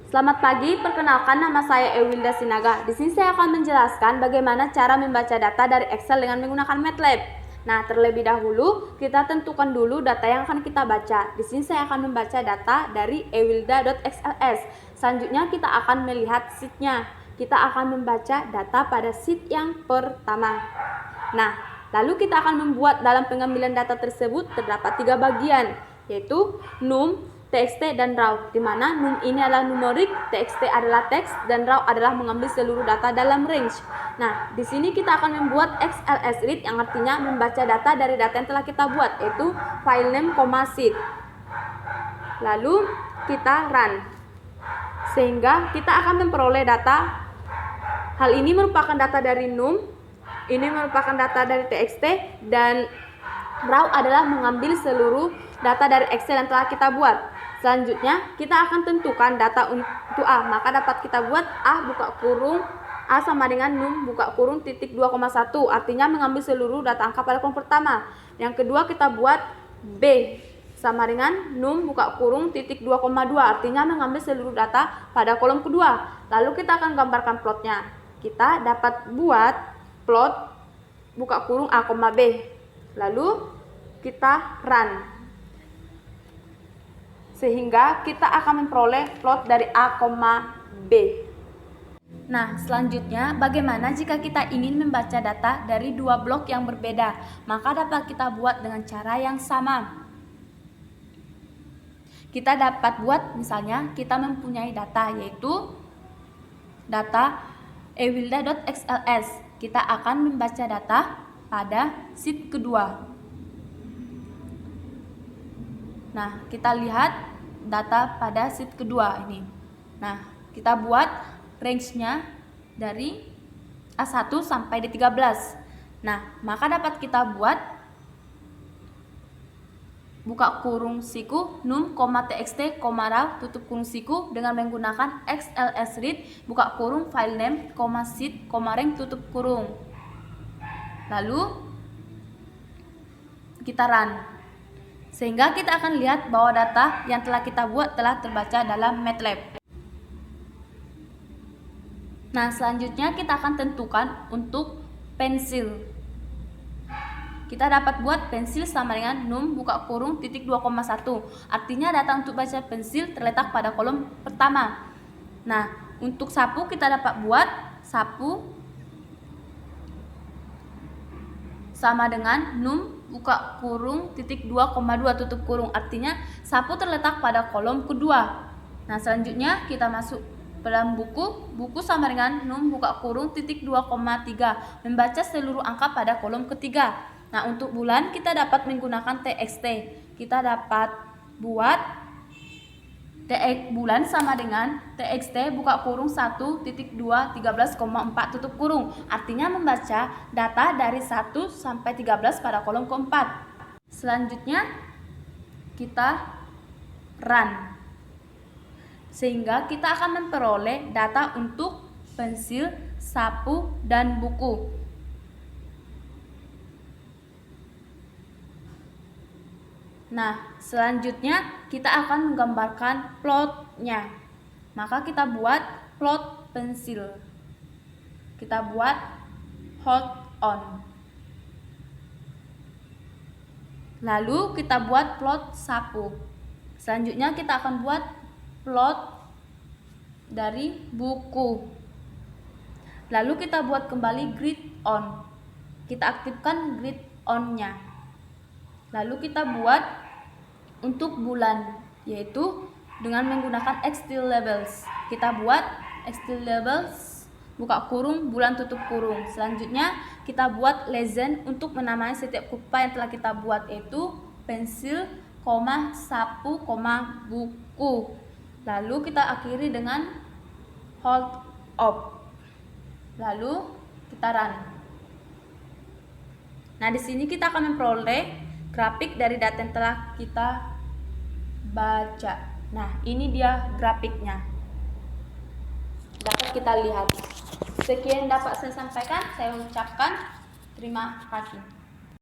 Selamat pagi, perkenalkan nama saya Ewilda Sinaga. Di sini saya akan menjelaskan bagaimana cara membaca data dari Excel dengan menggunakan MATLAB. Nah, terlebih dahulu kita tentukan dulu data yang akan kita baca. Di sini saya akan membaca data dari ewilda.xls. Selanjutnya kita akan melihat sheet-nya. Kita akan membaca data pada sheet yang pertama. Nah, lalu kita akan membuat dalam pengambilan data tersebut terdapat 3 bagian, yaitu num, txt, dan raw, di mana num ini adalah numerik, txt adalah teks, dan raw adalah mengambil seluruh data dalam range. Nah, di sini kita akan membuat XLS read yang artinya membaca data dari data yang telah kita buat, yaitu file name, sheet. Lalu kita run, sehingga kita akan memperoleh data. Hal ini merupakan data dari num, ini merupakan data dari txt, dan raw adalah mengambil seluruh data dari Excel yang telah kita buat. Selanjutnya kita akan tentukan data untuk A, maka dapat kita buat A buka kurung A sama dengan num buka kurung titik 2,1, artinya mengambil seluruh data angka pada kolom pertama. Yang kedua kita buat B sama dengan num buka kurung titik 2,2, artinya mengambil seluruh data pada kolom kedua. Lalu kita akan gambarkan plotnya. Kita dapat buat plot buka kurung A, B. Lalu kita run, sehingga kita akan memperoleh plot dari A, B. Nah, selanjutnya bagaimana jika kita ingin membaca data dari 2 blok yang berbeda? Maka dapat kita buat dengan cara yang sama. Kita dapat buat, misalnya kita mempunyai data, yaitu data ewilda.xls. Kita akan membaca data pada sheet kedua. Nah, kita lihat data pada sheet kedua ini. Nah, kita buat range-nya dari A1 sampai D13. Nah, maka dapat kita buat buka kurung siku num, txt, raw, tutup kurung siku dengan menggunakan XLS read buka kurung file name, sheet, rank, tutup kurung. Lalu kita run, sehingga kita akan lihat bahwa data yang telah kita buat telah terbaca dalam MATLAB. Nah, selanjutnya kita akan tentukan untuk pensil. Kita dapat buat pensil sama dengan num buka kurung titik 2,1, artinya data untuk baca pensil terletak pada kolom pertama. Nah, untuk sapu kita dapat buat sapu sama dengan num buka kurung titik 2,2 tutup kurung, artinya sapu terletak pada kolom kedua. Nah, selanjutnya kita masuk dalam buku sama dengan num buka kurung titik 2,3, membaca seluruh angka pada kolom ketiga. Nah, untuk bulan kita dapat menggunakan txt. Kita dapat buat bulan sama dengan txt buka kurung 1.213,4 tutup kurung, artinya membaca data dari 1 sampai 13 pada kolom keempat. Selanjutnya kita run, sehingga kita akan memperoleh data untuk pensil, sapu, dan buku. Nah, selanjutnya kita akan menggambarkan plotnya. Maka kita buat plot pensil. Kita buat hold on. Lalu kita buat plot sapu. Selanjutnya kita akan buat plot dari buku. Lalu kita buat kembali grid on. Kita aktifkan grid on-nya. Lalu kita buat untuk bulan, yaitu dengan menggunakan XTill labels. Kita buat XTill labels buka kurung bulan tutup kurung. Selanjutnya kita buat legend untuk menamai setiap kupa yang telah kita buat, yaitu pensil, sapu, buku. Lalu kita akhiri dengan hold off. Lalu kita run. Nah, di sini kita akan memperoleh grafik dari data yang telah kita baca. Nah, ini dia grafiknya. Dapat kita lihat. Sekian dapat saya sampaikan. Saya ucapkan terima kasih.